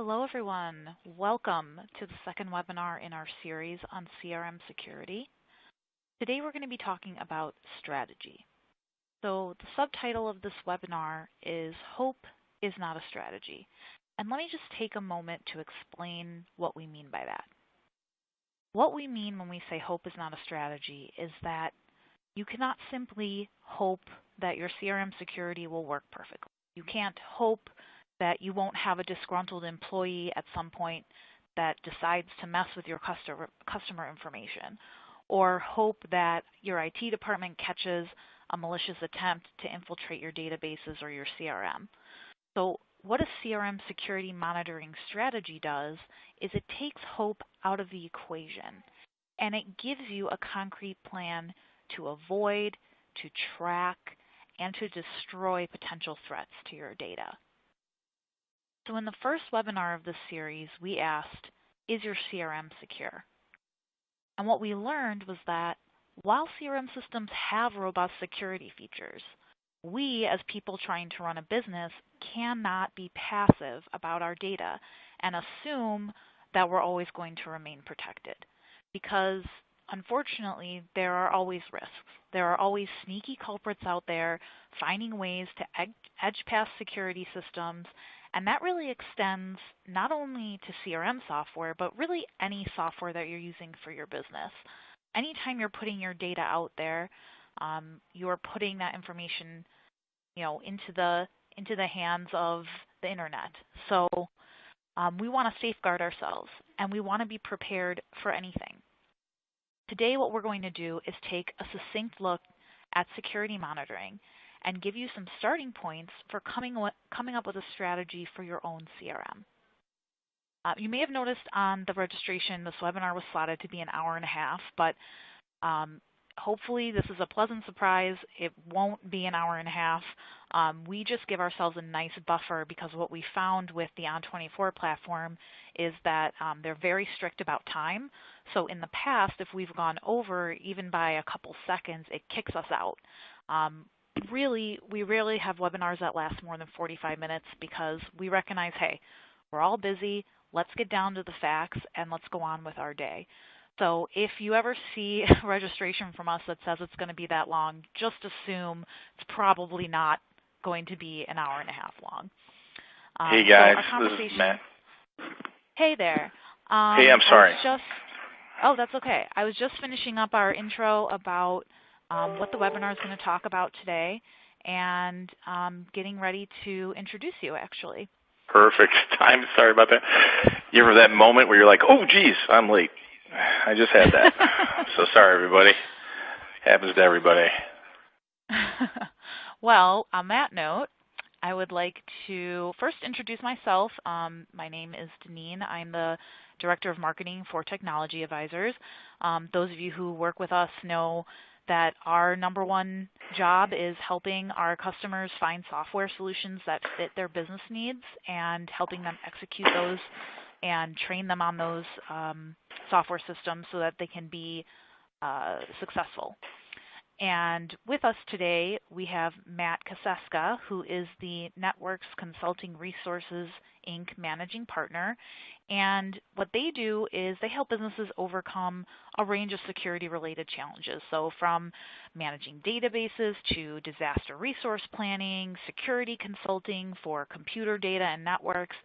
Hello, everyone. Welcome to the second webinar in our series on CRM security. Today, we're going to be talking about strategy. So the subtitle of this webinar is Hope is Not a Strategy. And let me just take a moment to explain what we mean by that. What we mean when we say hope is not a strategy is that you cannot simply hope that your CRM security will work perfectly. You can't hope that you won't have a disgruntled employee at some point that decides to mess with your customer information, or hope that your IT department catches a malicious attempt to infiltrate your databases or your CRM. So what a CRM security monitoring strategy does is it takes hope out of the equation, and it gives you a concrete plan to avoid, to track, and to destroy potential threats to your data. So in the first webinar of this series, we asked, is your CRM secure? And what we learned was that while CRM systems have robust security features, we as people trying to run a business cannot be passive about our data and assume that we're always going to remain protected. Because unfortunately, there are always risks. There are always sneaky culprits out there finding ways to edge past security systems. And that really extends not only to CRM software, but really any software that you're using for your business. Anytime you're putting your data out there, you're putting that information, into the hands of the internet. So we want to safeguard ourselves, and we want to be prepared for anything. Today, what we're going to do is take a succinct look at security monitoring and give you some starting points for coming up with a strategy for your own CRM. You may have noticed on the registration this webinar was slotted to be an hour and a half, but hopefully this is a pleasant surprise. It won't be an hour and a half. We just give ourselves a nice buffer because what we found with the On24 platform is that they're very strict about time. So in the past, if we've gone over even by a couple seconds, it kicks us out. We rarely have webinars that last more than 45 minutes because we recognize, hey, we're all busy. Let's get down to the facts and let's go on with our day. So if you ever see a registration from us that says it's going to be that long, just assume it's probably not going to be an hour and a half long. Hey guys, this is Matt. Hey there. Hey, I'm sorry. Oh, that's okay. I was just finishing up our intro about what the webinar is going to talk about today, and getting ready to introduce you, actually. Perfect. Sorry about that. You ever that moment where you're like, oh, geez, I'm late. I just had that. So sorry, everybody. Happens to everybody. Well, on that note, I would like to first introduce myself. My name is Deneen. I'm the Director of Marketing for Technology Advisors. Those of you who work with us know that our number one job is helping our customers find software solutions that fit their business needs and helping them execute those and train them on those software systems so that they can be successful. And with us today, we have Matt Kaseska, who is the Networks Consulting Resources, Inc. Managing Partner. And what they do is they help businesses overcome a range of security-related challenges. So from managing databases to disaster resource planning, security consulting for computer data and networks.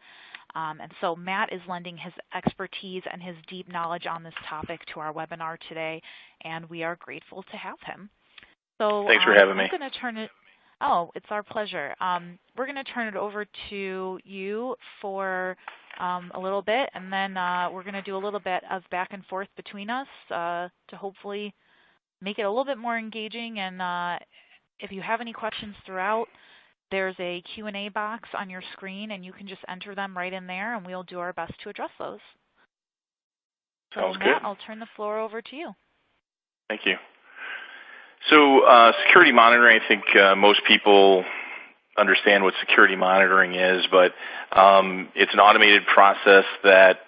And so Matt is lending his expertise and his deep knowledge on this topic to our webinar today, and we are grateful to have him. So thanks for having me. I'm going to turn it. Oh, it's our pleasure. We're going to turn it over to you for a little bit, and then we're going to do a little bit of back and forth between us to hopefully make it a little bit more engaging. And if you have any questions throughout, there's a Q&A box on your screen, and you can just enter them right in there, and we'll do our best to address those. Sounds Matt, good. I'll turn the floor over to you. Thank you. So security monitoring, I think most people understand what security monitoring is, but it's an automated process that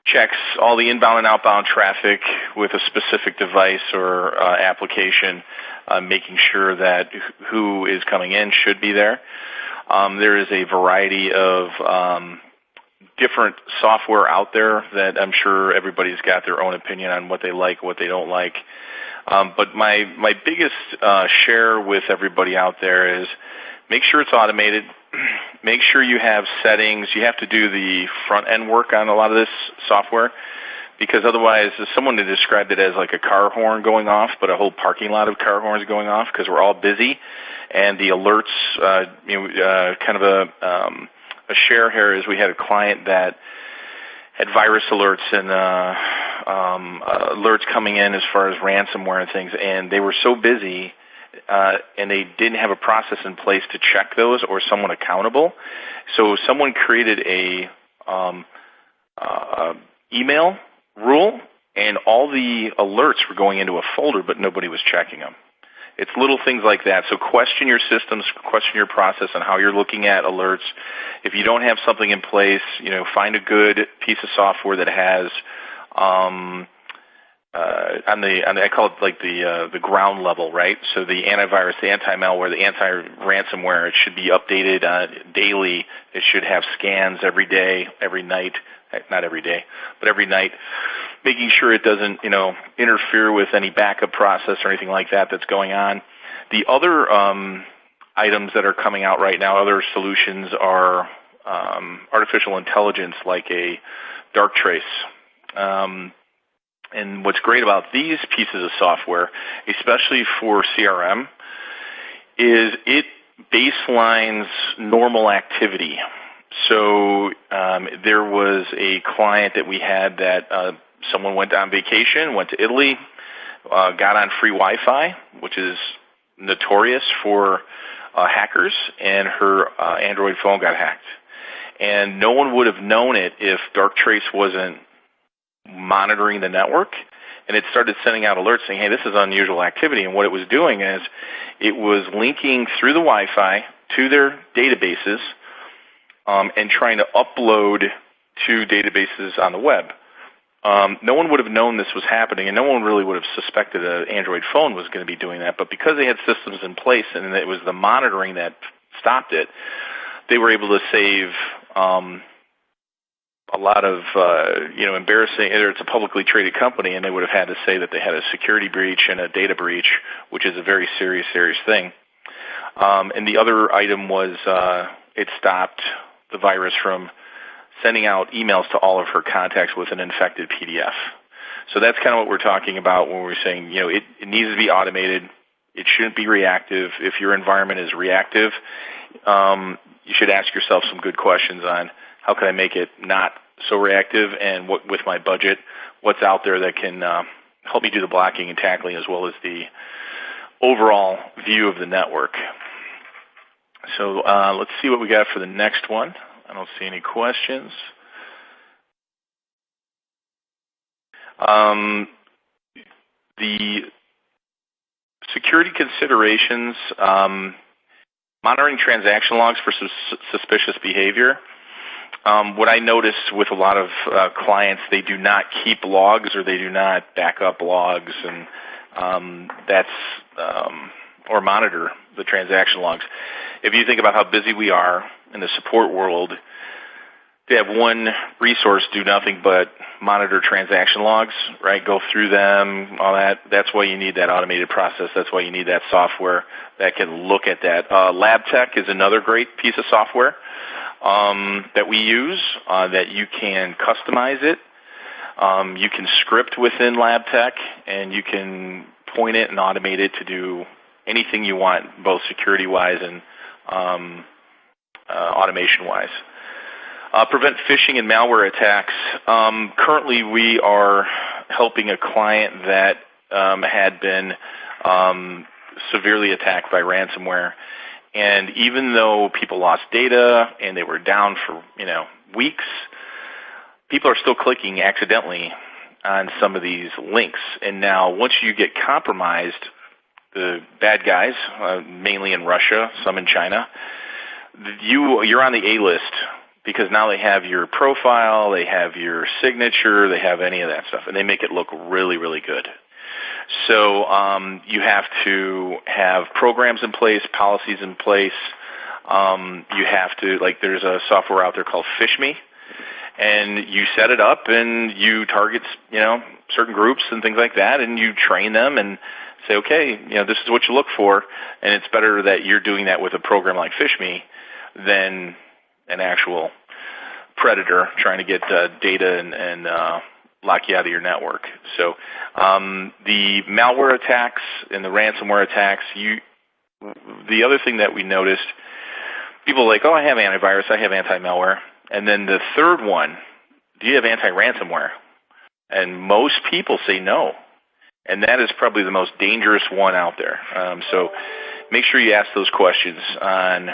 checks all the inbound and outbound traffic with a specific device or application, making sure that who is coming in should be there. There is a variety of different software out there that I'm sure everybody's got their own opinion on what they like, what they don't like. But my biggest share with everybody out there is make sure it's automated. Make sure you have settings. You have to do the front end work on a lot of this software, because otherwise someone had described it as like a car horn going off, but a whole parking lot of car horns going off because we're all busy. And the alerts, kind of a share here is we had a client that had virus alerts and alerts coming in as far as ransomware and things, and they were so busy and they didn't have a process in place to check those or someone accountable. So someone created a email rule, and all the alerts were going into a folder, but nobody was checking them. It's little things like that. So question your systems, question your process on how you're looking at alerts. If you don't have something in place, find a good piece of software that has I call it like the ground level, right? So the antivirus, the anti-malware, the anti-ransomware, it should be updated daily. It should have scans every day, every night. Not every day, but every night, making sure it doesn't, interfere with any backup process or anything like that that's going on. The other items that are coming out right now, other solutions are artificial intelligence, like a dark trace. And what's great about these pieces of software, especially for CRM, is it baselines normal activity. So there was a client that we had that someone went on vacation, went to Italy, got on free Wi-Fi, which is notorious for hackers, and her Android phone got hacked. And no one would have known it if Darktrace wasn't monitoring the network, and it started sending out alerts saying, hey, this is unusual activity. And what it was doing is it was linking through the Wi-Fi to their databases and trying to upload to databases on the web. No one would have known this was happening, and no one really would have suspected an Android phone was going to be doing that. But because they had systems in place and it was the monitoring that stopped it, they were able to save a lot of, embarrassing. It's a publicly traded company, and they would have had to say that they had a security breach and a data breach, which is a very serious thing. And the other item was it stopped the virus from sending out emails to all of her contacts with an infected PDF. So that's kind of what we're talking about when we're saying, it needs to be automated. It shouldn't be reactive. If your environment is reactive, you should ask yourself some good questions on how can I make it not so reactive, and what with my budget, what's out there that can help me do the blocking and tackling as well as the overall view of the network. So let's see what we got for the next one. I don't see any questions. The security considerations, monitoring transaction logs for suspicious behavior. What I notice with a lot of clients, they do not keep logs or they do not back up logs, and or monitor the transaction logs. If you think about how busy we are in the support world, to have one resource do nothing but monitor transaction logs, right? Go through them, all that. That's why you need that automated process. That's why you need that software that can look at that. LabTech is another great piece of software that we use that you can customize it. You can script within LabTech, and you can point it and automate it to do anything you want, both security-wise and automation-wise. Prevent phishing and malware attacks. Currently, we are helping a client that had been severely attacked by ransomware. And even though people lost data and they were down for weeks, people are still clicking accidentally on some of these links. And now once you get compromised, the bad guys, mainly in Russia, some in China, you're on the A list, because now they have your profile, they have your signature, they have any of that stuff, and they make it look really, really good. So you have to have programs in place, policies in place. You have to, there's a software out there called FishMe, and you set it up, and you target, certain groups and things like that, and you train them and say, okay, this is what you look for, and it's better that you're doing that with a program like FishMe than an actual predator trying to get data and lock you out of your network. So the malware attacks and the ransomware attacks, the other thing that we noticed, people are like, oh, I have antivirus, I have anti-malware. And then the third one, do you have anti-ransomware? And most people say no. And that is probably the most dangerous one out there. So make sure you ask those questions on,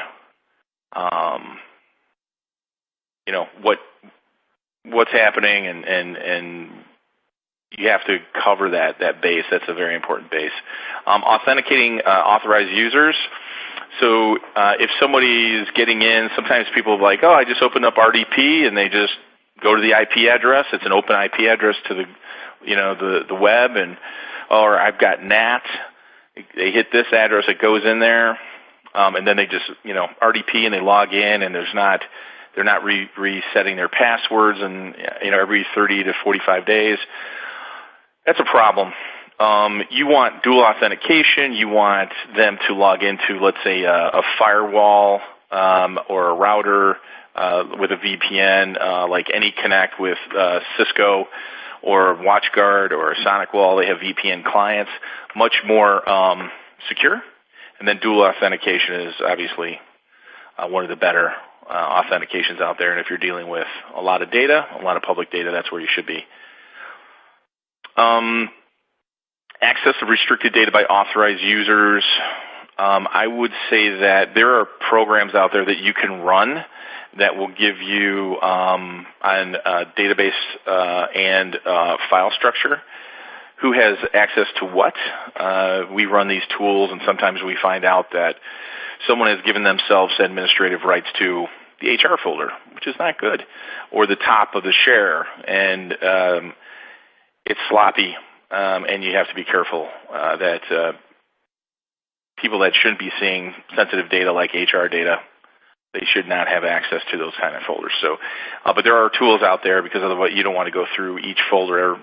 what's happening, and you have to cover that base. That's a very important base. Authenticating authorized users. So if somebody is getting in, sometimes people are like, oh, I just opened up RDP, and they just go to the IP address. It's an open IP address to the web, or I've got NAT. They hit this address, it goes in there, and then they just RDP and they log in, and they're not resetting their passwords, and every 30 to 45 days. That's a problem. You want dual authentication. You want them to log into, let's say, a firewall or a router with a VPN, like AnyConnect with Cisco or WatchGuard or SonicWall. They have VPN clients, much more secure. And then dual authentication is obviously one of the better authentications out there. And if you're dealing with a lot of data, a lot of public data, that's where you should be. Access of restricted data by authorized users. I would say that there are programs out there that you can run that will give you on database and file structure, who has access to what. We run these tools, and sometimes we find out that someone has given themselves administrative rights to the HR folder, which is not good, or the top of the share, and it's sloppy, and you have to be careful that people that shouldn't be seeing sensitive data like HR data, they should not have access to those kind of folders. So, but there are tools out there, because otherwise you don't want to go through each folder,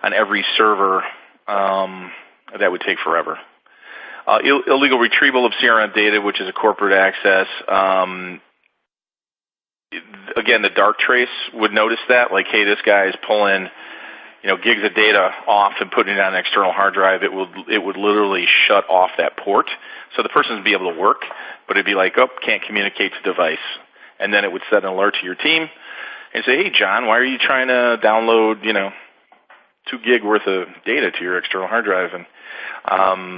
on every server. That would take forever. Illegal retrieval of CRM data, which is a corporate access. Again, the dark trace would notice that, like, hey, this guy is pulling, gigs of data off and putting it on an external hard drive. It would literally shut off that port, so the person would be able to work, but it'd be like, oh, can't communicate to device, and then it would set an alert to your team and say, hey, John, why are you trying to download, 2 gig worth of data to your external hard drive? And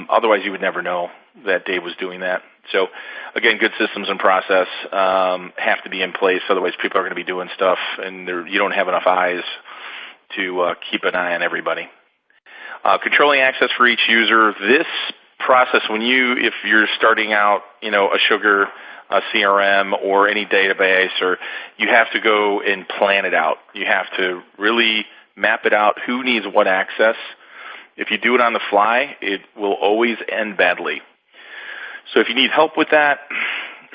otherwise, you would never know that Dave was doing that. So, again, good systems and process have to be in place. Otherwise, people are going to be doing stuff, and you don't have enough eyes to keep an eye on everybody. Controlling access for each user. This process, if you're starting out, a Sugar, a CRM, or any database, or you have to go and plan it out. You have to really map it out, who needs what access. If you do it on the fly, it will always end badly. So if you need help with that,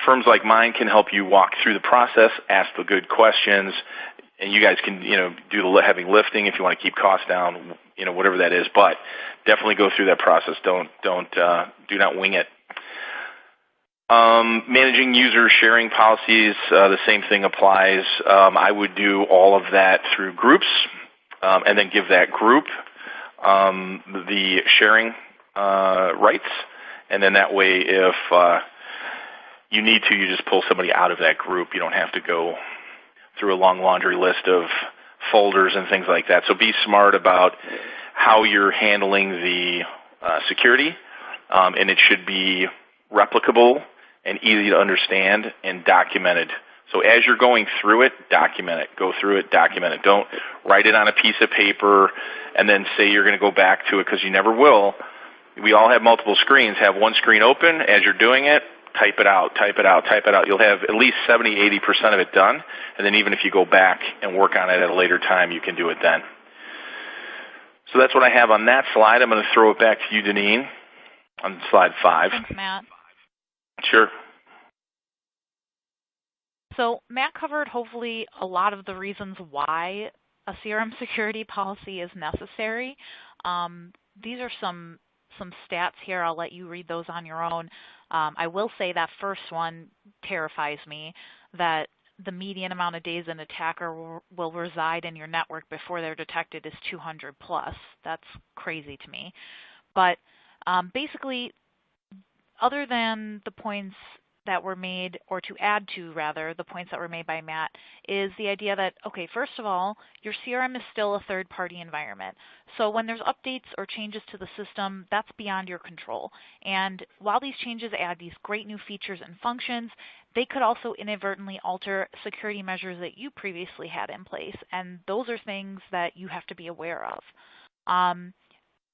firms like mine can help you walk through the process, ask the good questions, and you guys can, do the heavy lifting if you want to keep costs down, whatever that is. But definitely go through that process. Do not wing it. Managing user sharing policies, the same thing applies. I would do all of that through groups, and then give that group the sharing rights. And then that way, if you need to, you just pull somebody out of that group. You don't have to go through a long laundry list of folders and things like that. So be smart about how you're handling the security, and it should be replicable and easy to understand and documented. So as you're going through it, document it. Go through it, document it. Don't write it on a piece of paper and then say you're going to go back to it, because you never will. We all have multiple screens. Have one screen open. As you're doing it, type it out, type it out, type it out. You'll have at least 70, 80% of it done. And then even if you go back and work on it at a later time, you can do it then. So that's what I have on that slide. I'm going to throw it back to you, Deneen, on slide 5. Thanks, Matt. Sure. So Matt covered hopefully a lot of the reasons why a CRM security policy is necessary. These are some stats here. I'll let you read those on your own. I will say that first one terrifies me, that the median amount of days an attacker will reside in your network before they're detected is 200 plus. That's crazy to me. But basically, other than the points that were made, or to add to rather, the points that were made by Matt, is the idea that, okay, first of all, your CRM is still a third-party environment. So when there's updates or changes to the system, that's beyond your control. And while these changes add these great new features and functions, they could also inadvertently alter security measures that you previously had in place. And those are things that you have to be aware of.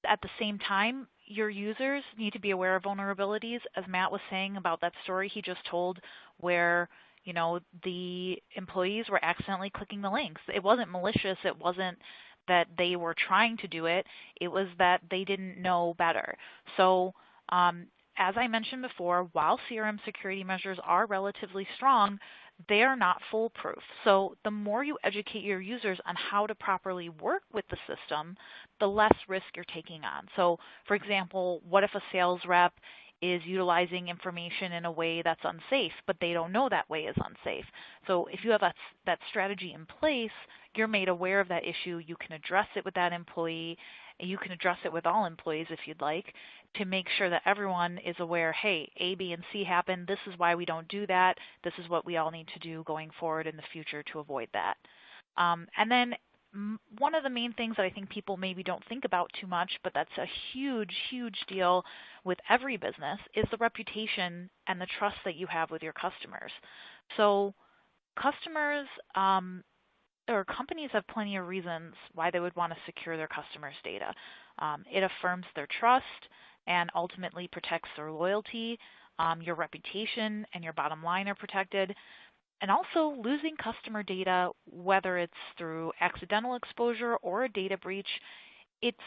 At the same time, your users need to be aware of vulnerabilities, as Matt was saying about that story he just told where, the employees were accidentally clicking the links. It wasn't malicious. It wasn't that they were trying to do it. It was that they didn't know better. So as I mentioned before, while CRM security measures are relatively strong, they are not foolproof. So the more you educate your users on how to properly work with the system, the less risk you're taking on. So for example, what if a sales rep is utilizing information in a way that's unsafe, but they don't know that way is unsafe? So if you have that strategy in place, you're made aware of that issue. You can address it with that employee. You can address it with all employees if you'd like, to make sure that everyone is aware, hey, A, B, and C happened. This is why we don't do that. This is what we all need to do going forward in the future to avoid that. And then one of the main things that I think people maybe don't think about too much, but that's a huge, huge deal with every business, is the reputation and the trust that you have with your customers. So customers or companies have plenty of reasons why they would want to secure their customers' data. It affirms their trust and ultimately protects their loyalty. Your reputation and your bottom line are protected. And also, losing customer data, whether it's through accidental exposure or a data breach, it's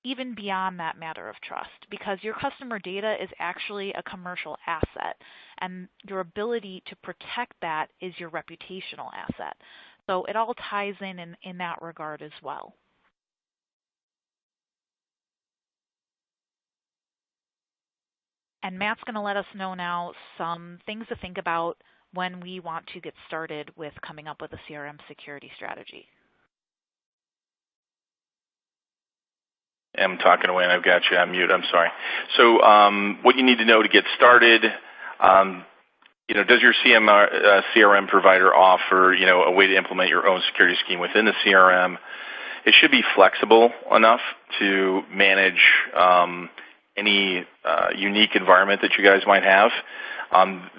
even beyond that matter of trust, because your customer data is actually a commercial asset, and your ability to protect that is your reputational asset. So it all ties in that regard as well. And Matt's going to let us know now some things to think about when we want to get started with coming up with a CRM security strategy. I'm talking away and I've got you on mute. I'm sorry. So what you need to know to get started, does your CRM provider offer, a way to implement your own security scheme within the CRM? It should be flexible enough to manage any unique environment that you guys might have.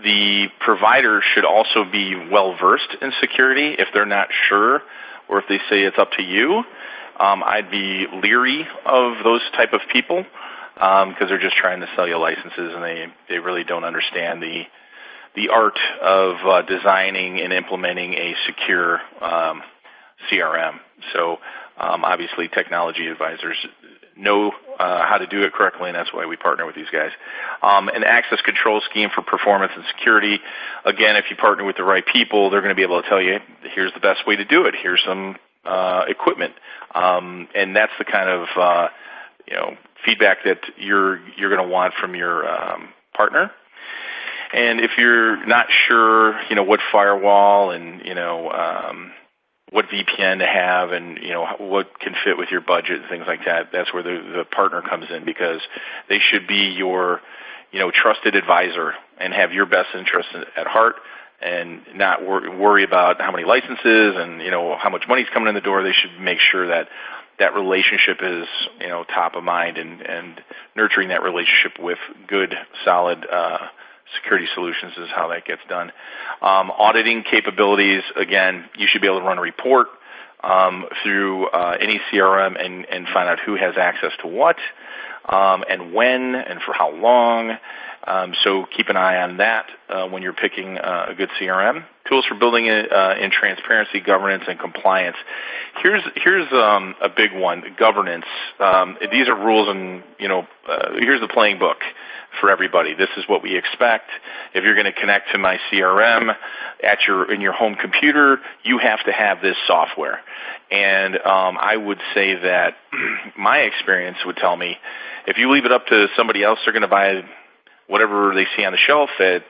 The provider should also be well-versed in security. If they're not sure, or if they say it's up to you, I'd be leery of those type of people because they're just trying to sell you licenses, and they really don't understand the art of designing and implementing a secure CRM. So obviously technology advisors know how to do it correctly, and that's why we partner with these guys. An access control scheme for performance and security. Again, if you partner with the right people, they're going to be able to tell you, here's the best way to do it. Here's some equipment. And that's the kind of feedback that you're going to want from your partner. And if you're not sure, what firewall and, what VPN to have and, what can fit with your budget and things like that, that's where the partner comes in, because they should be your, trusted advisor and have your best interest at heart and not worry about how many licenses and, how much money's coming in the door. They should make sure that that relationship is, top of mind, and nurturing that relationship with good, solid security solutions is how that gets done. Auditing capabilities, again, you should be able to run a report through any CRM and find out who has access to what. and when and for how long. So keep an eye on that when you're picking a good CRM. Tools for building it in transparency, governance, and compliance. Here's a big one: governance. These are rules, and here's the playing book for everybody. This is what we expect. If you're going to connect to my CRM in your home computer, you have to have this software. And I would say that my experience would tell me if you leave it up to somebody else, they're going to buy whatever they see on the shelf at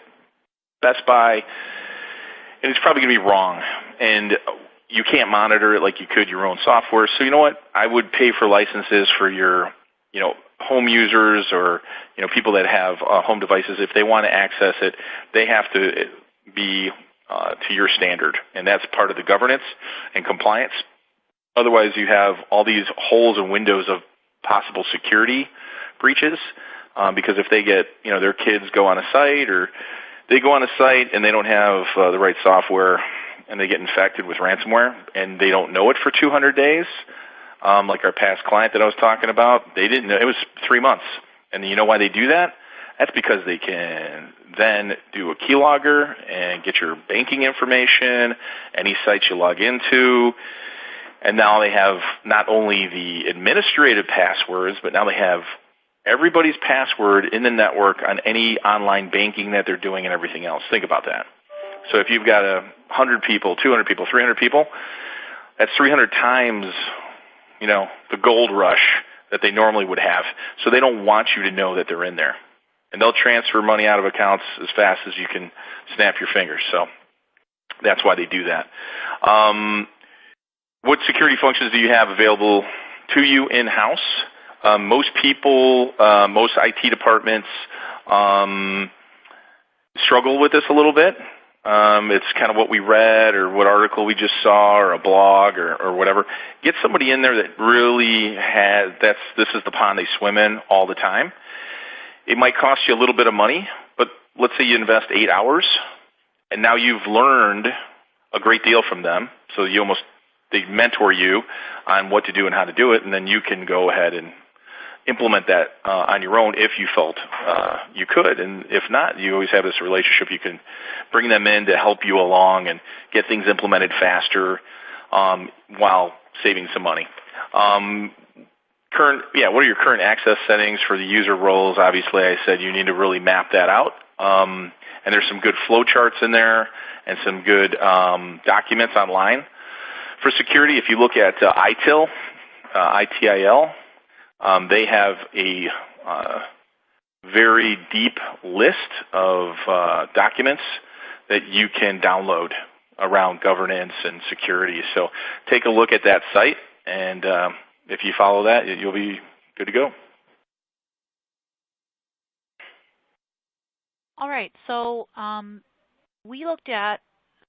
Best Buy, and it's probably going to be wrong. And you can't monitor it like you could your own software. So you know what? I would pay for licenses for your home users or people that have home devices. If they want to access it, they have to be to your standard, and that's part of the governance and compliance. Otherwise, you have all these holes and windows of possible security breaches, because if they get their kids go on a site, or they go on a site and they don't have the right software, and they get infected with ransomware, and they don't know it for 200 days. Like our past client that I was talking about, they didn't know. It was 3 months. And you know why they do that? That's because they can then do a keylogger and get your banking information, any sites you log into. And now they have not only the administrative passwords, but now they have everybody's password in the network on any online banking that they're doing and everything else. Think about that. So if you've got 100 people, 200 people, 300 people, that's 300 times the gold rush that they normally would have. So they don't want you to know that they're in there. And they'll transfer money out of accounts as fast as you can snap your fingers. So that's why they do that. What security functions do you have available to you in-house? Most people, most IT departments struggle with this a little bit. It's kind of what we read or what article we just saw or a blog or whatever. Get somebody in there that really has, this is the pond they swim in all the time. It might cost you a little bit of money, but let's say you invest 8 hours, and now you've learned a great deal from them. So they mentor you on what to do and how to do it, and then you can go ahead and implement that on your own if you felt you could. And if not, you always have this relationship. You can bring them in to help you along and get things implemented faster while saving some money. What are your current access settings for the user roles? Obviously, I said you need to really map that out. And there's some good flow charts in there and some good documents online. For security, if you look at ITIL, ITIL, they have a very deep list of documents that you can download around governance and security. So take a look at that site, and if you follow that, you'll be good to go. All right, so we looked at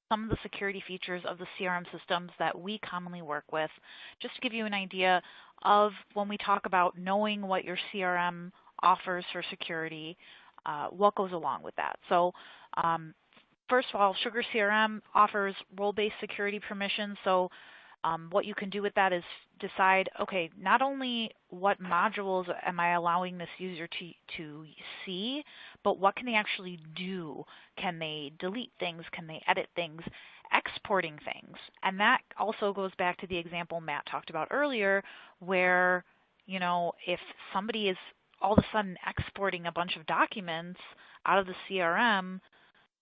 some of the security features of the CRM systems that we commonly work with, just to give you an idea of when we talk about knowing what your CRM offers for security, what goes along with that. So first of all, Sugar CRM offers role-based security permissions. So what you can do with that is decide, okay, not only what modules am I allowing this user to see, but what can they actually do? Can they delete things? Can they edit things? Exporting things. And that also goes back to the example Matt talked about earlier, where, if somebody is all of a sudden exporting a bunch of documents out of the CRM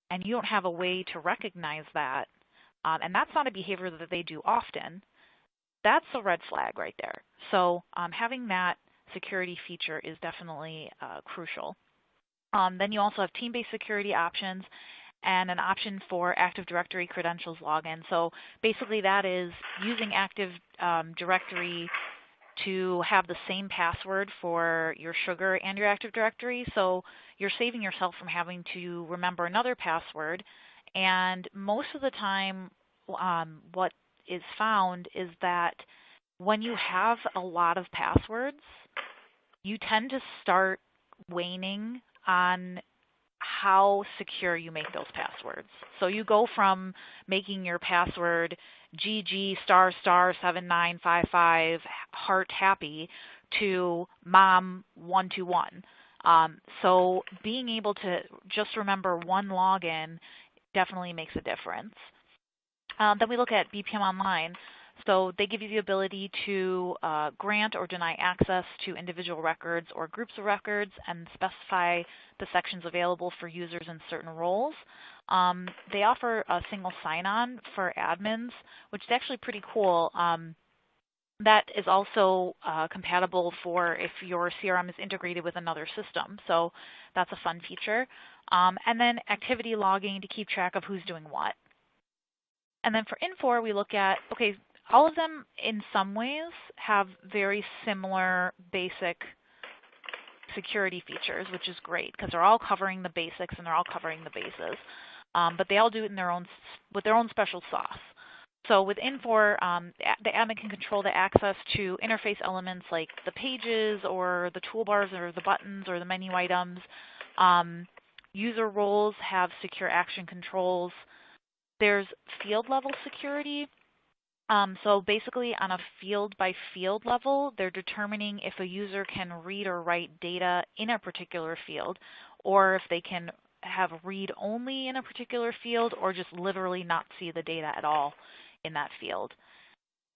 and you don't have a way to recognize that, and that's not a behavior that they do often, that's a red flag right there. So having that security feature is definitely crucial. Then you also have team-based security options and an option for Active Directory credentials login. So basically that is using Active Directory to have the same password for your Sugar and your Active Directory. So you're saving yourself from having to remember another password. And most of the time, what is found is that when you have a lot of passwords, you tend to start waning on how secure you make those passwords. So you go from making your password GG **7955 heart happy to mom 121. So being able to just remember one login definitely makes a difference. Then we look at BPM Online. So they give you the ability to grant or deny access to individual records or groups of records and specify the sections available for users in certain roles. They offer a single sign-on for admins, which is actually pretty cool. That is also compatible for if your CRM is integrated with another system. So that's a fun feature. And then activity logging to keep track of who's doing what. And then for Infor, we look at, okay, all of them in some ways have very similar basic security features, which is great because they're all covering the basics and they're all covering the bases. But they all do it in with their own special sauce. So with Infor, the admin can control the access to interface elements like the pages or the toolbars or the buttons or the menu items. User roles have secure action controls. There's field level security. So basically on a field by field level, they're determining if a user can read or write data in a particular field, or if they can have read only in a particular field, or just literally not see the data at all in that field.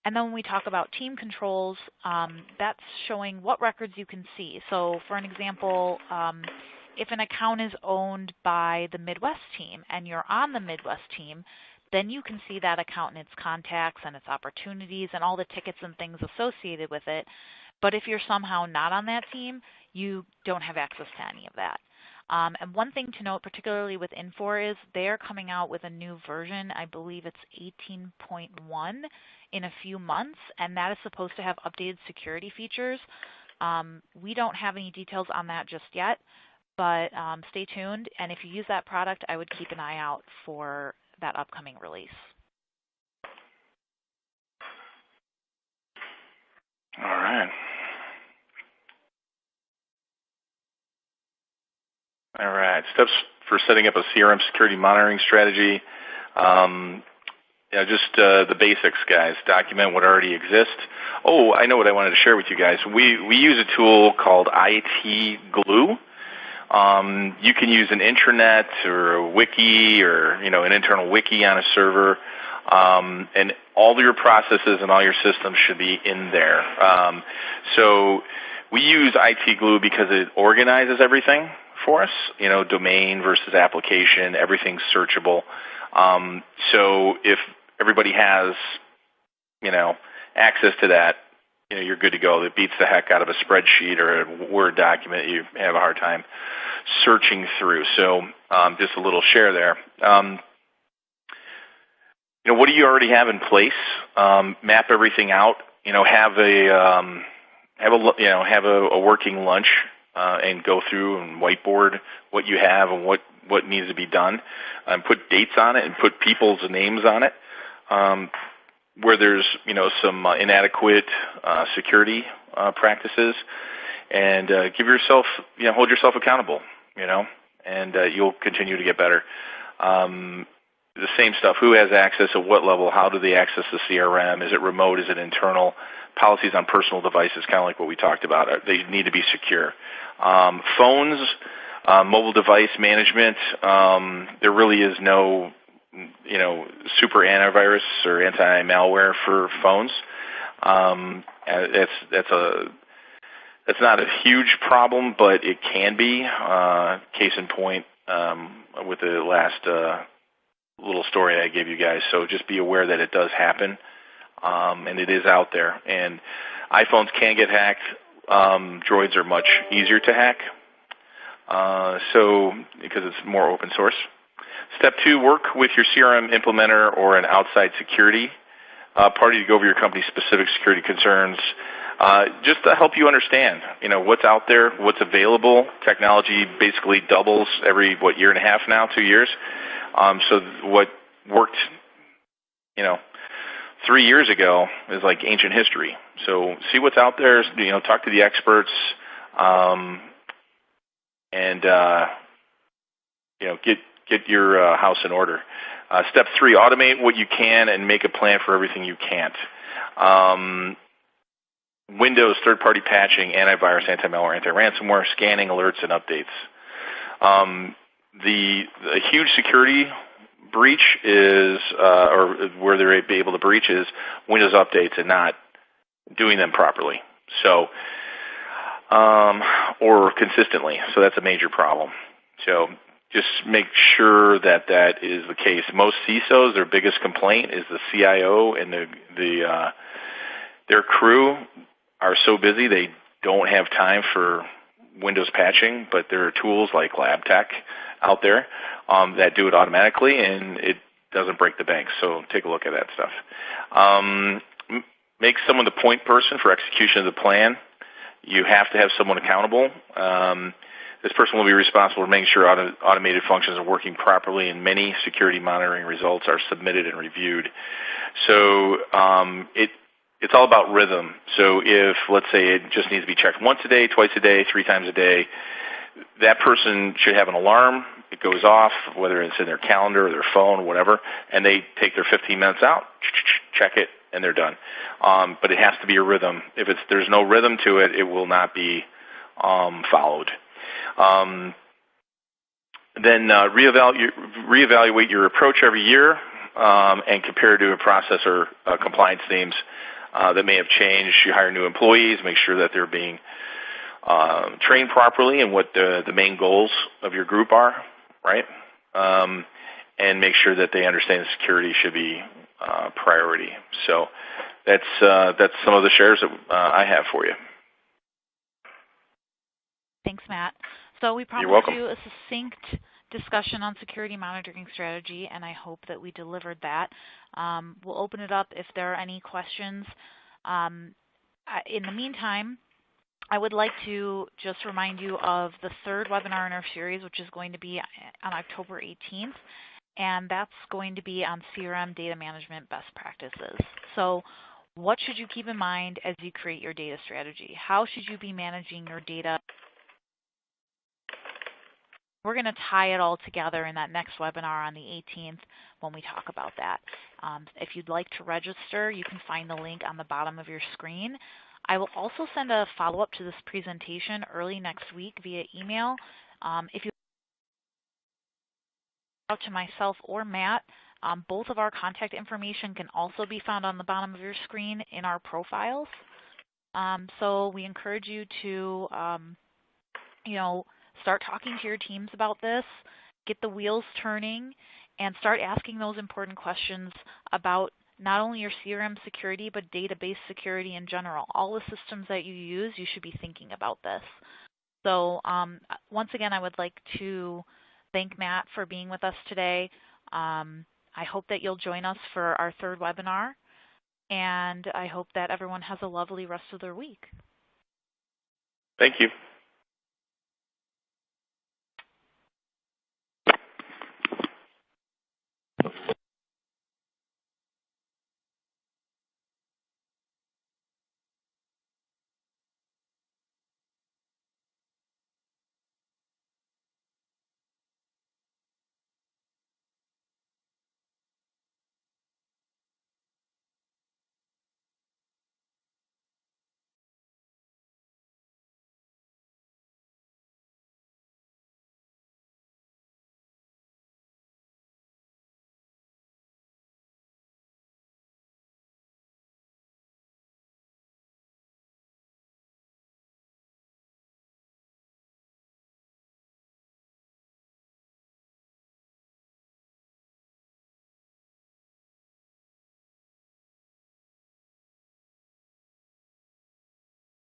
And then when we talk about team controls, that's showing what records you can see. So for an example, if an account is owned by the Midwest team and you're on the Midwest team, then you can see that account and its contacts and its opportunities and all the tickets and things associated with it. But if you're somehow not on that team, you don't have access to any of that. And one thing to note, particularly with Infor, is they're coming out with a new version. I believe it's 18.1 in a few months, and that is supposed to have updated security features. We don't have any details on that just yet, but stay tuned. And if you use that product, I would keep an eye out for that upcoming release. All right. All right. Steps for setting up a CRM security monitoring strategy. Just the basics, guys. Document what already exists. Oh, I know what I wanted to share with you guys. We use a tool called IT Glue. You can use an intranet or a wiki or an internal wiki on a server, and all your processes and all your systems should be in there. So we use IT Glue because it organizes everything for us. Domain versus application, everything's searchable. So if everybody has access to that, you're good to go. It beats the heck out of a spreadsheet or a Word document you have a hard time searching through. So just a little share there. What do you already have in place? Map everything out. Have a working lunch and go through and whiteboard what you have and what needs to be done. Put dates on it and put people's names on it. Where there's some inadequate security practices, and hold yourself accountable, and you'll continue to get better. The same stuff: who has access at what level? How do they access the CRM? Is it remote? Is it internal? Policies on personal devices, kind of like what we talked about. They need to be secure. Phones, mobile device management. There really is no super antivirus or anti-malware for phones. That's not a huge problem, but it can be. Case in point, with the last little story I gave you guys. So just be aware that it does happen, and it is out there. And iPhones can get hacked. Droids are much easier to hack, because it's more open source. Step 2, work with your CRM implementer or an outside security party to go over your company's specific security concerns, just to help you understand, what's out there, what's available. Technology basically doubles every, year and a half now, 2 years. So what worked, 3 years ago is like ancient history. So see what's out there, talk to the experts, and get your house in order. Step 3, automate what you can and make a plan for everything you can't. Windows third-party patching, antivirus, anti-malware, anti-ransomware, scanning, alerts, and updates. The huge security breach is, or where they're able to breach is Windows updates and not doing them properly. So, or consistently. So that's a major problem. So just make sure that that is the case. Most CISOs, their biggest complaint is the CIO and their crew are so busy they don't have time for Windows patching, but there are tools like LabTech out there that do it automatically, and it doesn't break the bank. So take a look at that stuff. Make someone the point person for execution of the plan. You have to have someone accountable. This person will be responsible for making sure automated functions are working properly, and many security monitoring results are submitted and reviewed. So it's all about rhythm. So if, let's say, it just needs to be checked once a day, twice a day, 3 times a day, that person should have an alarm. It goes off, whether it's in their calendar or their phone or whatever, and they take their 15 minutes out, check it, and they're done. But it has to be a rhythm. If there's no rhythm to it, it will not be followed. Then reevaluate your approach every year and compare to a process or compliance themes that may have changed. You hire new employees, make sure that they're being trained properly and what the main goals of your group are, right? And make sure that they understand security should be priority. So that's some of the shares that I have for you. Thanks, Matt. So we You're promised welcome. you a succinct discussion on security monitoring strategy, and I hope that we delivered that. We'll open it up if there are any questions. In the meantime, I would like to just remind you of the third webinar in our series, which is going to be on October 18th, and that's going to be on CRM data management best practices. So what should you keep in mind as you create your data strategy? How should you be managing your data? We're going to tie it all together in that next webinar on the 18th when we talk about that. If you'd like to register, you can find the link on the bottom of your screen. I will also send a follow-up to this presentation early next week via email. If you reach out to myself or Matt, both of our contact information can also be found on the bottom of your screen in our profiles. So we encourage you to, start talking to your teams about this, get the wheels turning, and start asking those important questions about not only your CRM security, but database security in general. All the systems that you use, you should be thinking about this. So once again, I would like to thank Matt for being with us today. I hope that you'll join us for our third webinar, and I hope that everyone has a lovely rest of their week. Thank you.